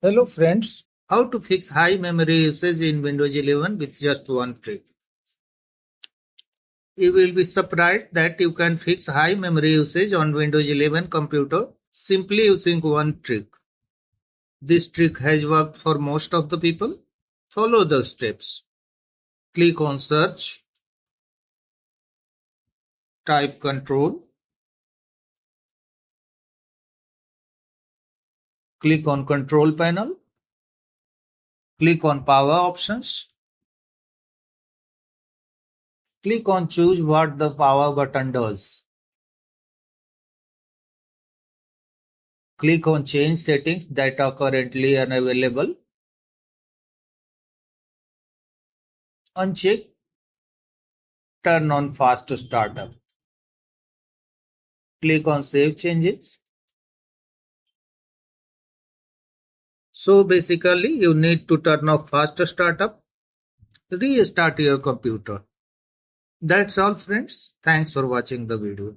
Hello friends, how to fix high memory usage in Windows 11 with just one trick. You will be surprised that you can fix high memory usage on Windows 11 computer simply using one trick. This trick has worked for most of the people. Follow the steps. Click on search, type control, click on control panel, click on power options, click on choose what the power button does. Click on change settings that are currently unavailable. Uncheck turn on fast startup. Click on save changes. So basically you need to turn off fast startup, restart your computer. That's all friends. Thanks for watching the video.